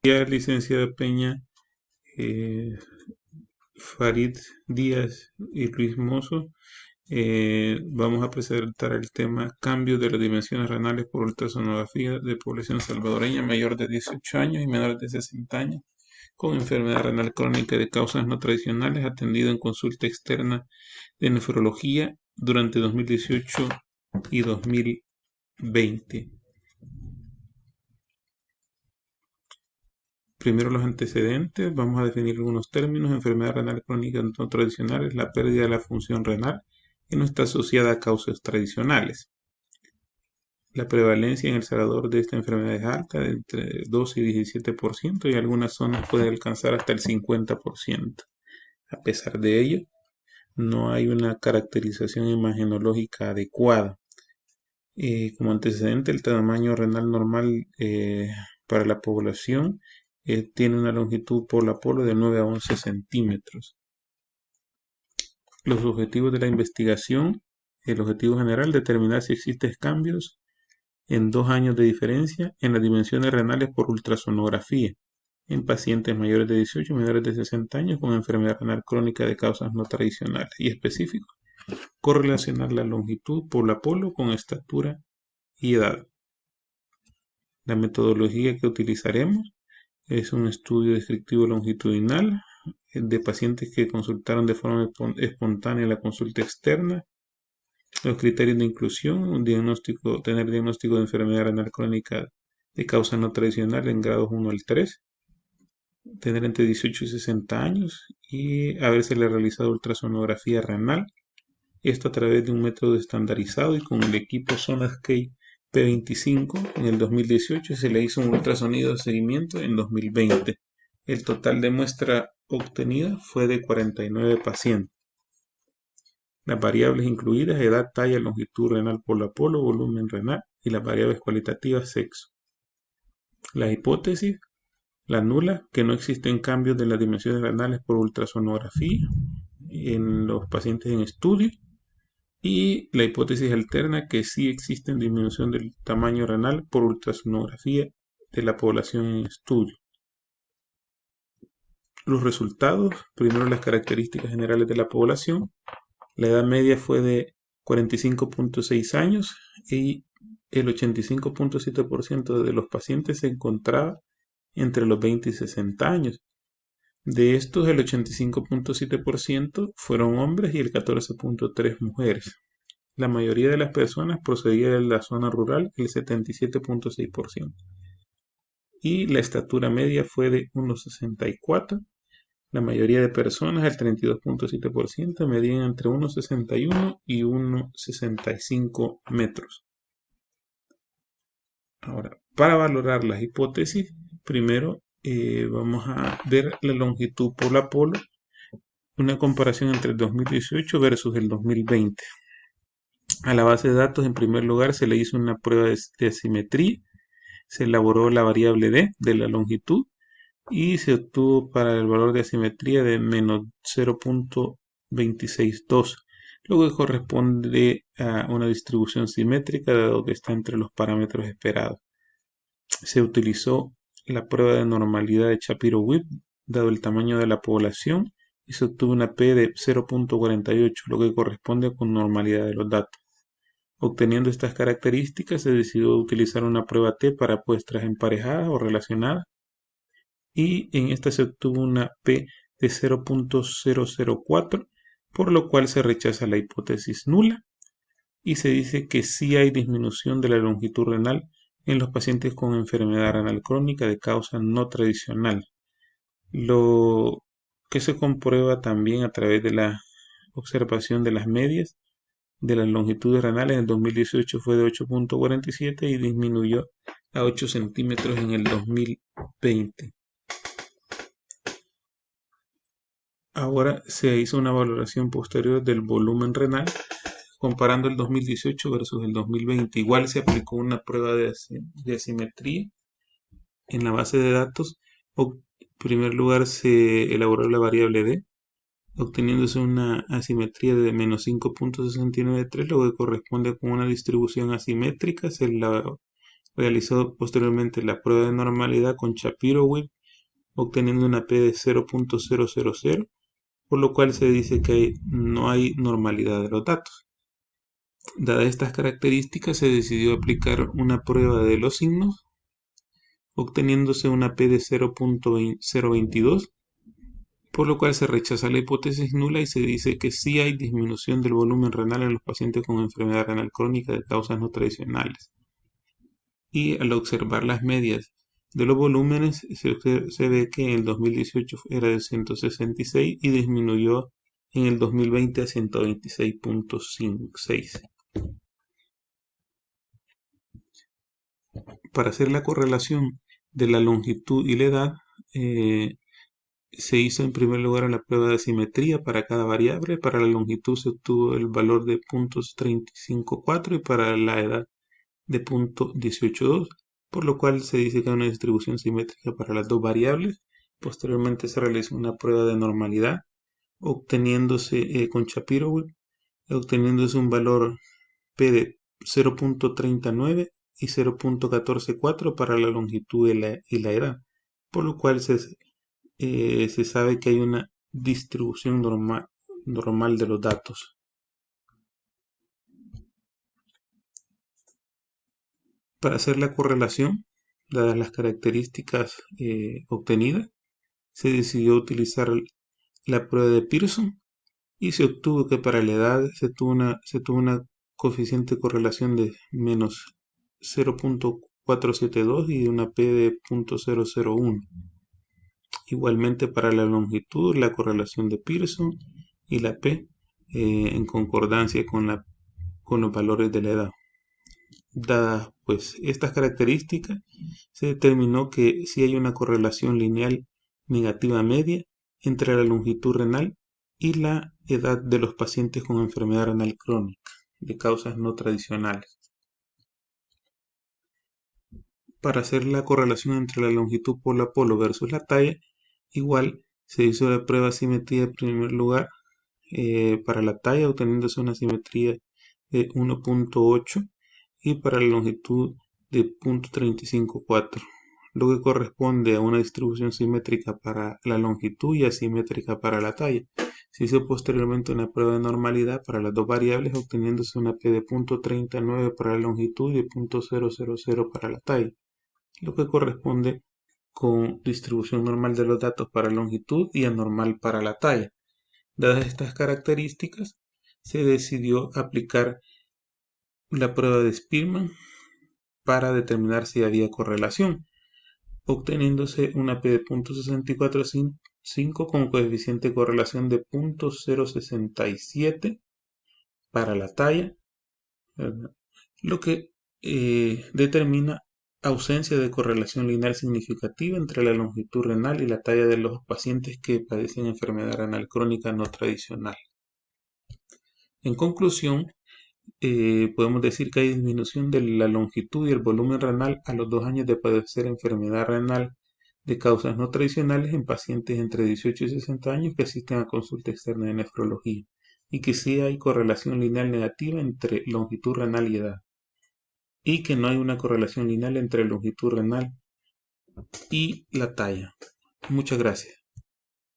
Ya, licenciada Peña, eh, Farid Díaz y Luis Mozo, vamos a presentar el tema Cambio de las dimensiones renales por ultrasonografía de población salvadoreña mayor de 18 años y menor de 60 años con enfermedad renal crónica de causas no tradicionales atendido en consulta externa de nefrología durante 2018 y 2020. Primero los antecedentes, vamos a definir algunos términos. Enfermedad renal crónica no tradicional es la pérdida de la función renal que no está asociada a causas tradicionales. La prevalencia en El Salvador de esta enfermedad es alta, de entre 12 y 17%, y algunas zonas puede alcanzar hasta el 50%. A pesar de ello, no hay una caracterización imagenológica adecuada. Como antecedente, el tamaño renal normal para la población tiene una longitud polo-a-polo de 9 a 11 centímetros. Los objetivos de la investigación: el objetivo general, determinar si existen cambios en 2 años de diferencia en las dimensiones renales por ultrasonografía en pacientes mayores de 18 y menores de 60 años con enfermedad renal crónica de causas no tradicionales, y específico, correlacionar la longitud polo-a-polo con estatura y edad. La metodología que utilizaremos es un estudio descriptivo longitudinal de pacientes que consultaron de forma espontánea la consulta externa. Los criterios de inclusión: tener diagnóstico de enfermedad renal crónica de causa no tradicional en grados 1 al 3, tener entre 18 y 60 años y habérsele realizado ultrasonografía renal. Esto a través de un método estandarizado y con el equipo Sonascale P25 en el 2018 se le hizo un ultrasonido de seguimiento en 2020. El total de muestra obtenida fue de 49 pacientes. Las variables incluidas: edad, talla, longitud renal polo-a-polo, volumen renal y las variables cualitativas: sexo. La hipótesis: la nula, que no existen cambios de las dimensiones renales por ultrasonografía en los pacientes en estudio. Y la hipótesis alterna, que sí existe disminución del tamaño renal por ultrasonografía de la población en estudio. Los resultados: primero las características generales de la población. La edad media fue de 45.6 años y el 85.7% de los pacientes se encontraba entre los 20 y 60 años. De estos, el 85.7% fueron hombres y el 14.3% mujeres. La mayoría de las personas procedía de la zona rural, el 77.6%. Y la estatura media fue de 1,64. La mayoría de personas, el 32.7%, medían entre 1,61 y 1,65 metros. Ahora, para valorar las hipótesis, primero vamos a ver la longitud polo-a-polo, una comparación entre el 2018 versus el 2020. A la base de datos, en primer lugar, se le hizo una prueba de asimetría, se elaboró la variable d de la longitud y se obtuvo para el valor de asimetría de menos 0.262, lo que corresponde a una distribución simétrica dado que está entre los parámetros esperados. Se utilizó la prueba de normalidad de Shapiro-Wilk dado el tamaño de la población y se obtuvo una p de 0.48, lo que corresponde con normalidad de los datos. Obteniendo estas características, se decidió utilizar una prueba T para muestras emparejadas o relacionadas, y en esta se obtuvo una P de 0.004, por lo cual se rechaza la hipótesis nula y se dice que sí hay disminución de la longitud renal en los pacientes con enfermedad renal crónica de causa no tradicional, lo que se comprueba también a través de la observación de las medias de las longitudes renales. En el 2018 fue de 8.47 y disminuyó a 8 centímetros en el 2020. Ahora se hizo una valoración posterior del volumen renal comparando el 2018 versus el 2020. Igual se aplicó una prueba de asimetría en la base de datos. En primer lugar se elaboró la variable D, obteniéndose una asimetría de menos 5.693, lo que corresponde con una distribución asimétrica. Se elaboró Realizó posteriormente la prueba de normalidad con Shapiro-Wilk, obteniendo una P de 0.000, por lo cual se dice que no hay normalidad de los datos. Dadas estas características, se decidió aplicar una prueba de los signos, obteniéndose una P de 0.022, por lo cual se rechaza la hipótesis nula y se dice que sí hay disminución del volumen renal en los pacientes con enfermedad renal crónica de causas no tradicionales. Y al observar las medias de los volúmenes, se ve que en el 2018 era de 166 y disminuyó en el 2020 a 126.6. Para hacer la correlación de la longitud y la edad, se hizo en primer lugar la prueba de simetría para cada variable. Para la longitud se obtuvo el valor de 0.354 y para la edad de 0.182, por lo cual se dice que hay una distribución simétrica para las dos variables. Posteriormente se realizó una prueba de normalidad, obteniéndose con Shapiro, obteniéndose un valor P de 0.39 y 0.144 para la longitud y la edad, por lo cual se sabe que hay una distribución normal de los datos. Para hacer la correlación, dadas las características obtenidas, se decidió utilizar la prueba de Pearson y se obtuvo que para la edad se tuvo una coeficiente de correlación de menos 0.472 y una P de 0.001. Igualmente para la longitud, la correlación de Pearson y la P en concordancia con los valores de la edad. Dadas pues estas características, se determinó que sí hay una correlación lineal negativa media entre la longitud renal y la edad de los pacientes con enfermedad renal crónica de causas no tradicionales. Para hacer la correlación entre la longitud polo a polo versus la talla, igual se hizo la prueba de simetría en primer lugar para la talla, obteniéndose una simetría de 1.8 y para la longitud de 0.354, lo que corresponde a una distribución simétrica para la longitud y asimétrica para la talla. Se hizo posteriormente una prueba de normalidad para las dos variables, obteniéndose una P de 0.39 para la longitud y de 0.000 para la talla, lo que corresponde con distribución normal de los datos para longitud y anormal para la talla. Dadas estas características, se decidió aplicar la prueba de Spearman para determinar si había correlación, obteniéndose una P de 0.645 con coeficiente de correlación de 0.067 para la talla, ¿verdad? Lo que determina ausencia de correlación lineal significativa entre la longitud renal y la talla de los pacientes que padecen enfermedad renal crónica no tradicional. En conclusión, podemos decir que hay disminución de la longitud y el volumen renal a los 2 años de padecer enfermedad renal de causas no tradicionales en pacientes entre 18 y 60 años que asisten a consulta externa de nefrología, y que sí hay correlación lineal negativa entre longitud renal y edad, y que no hay una correlación lineal entre longitud renal y la talla. Muchas gracias.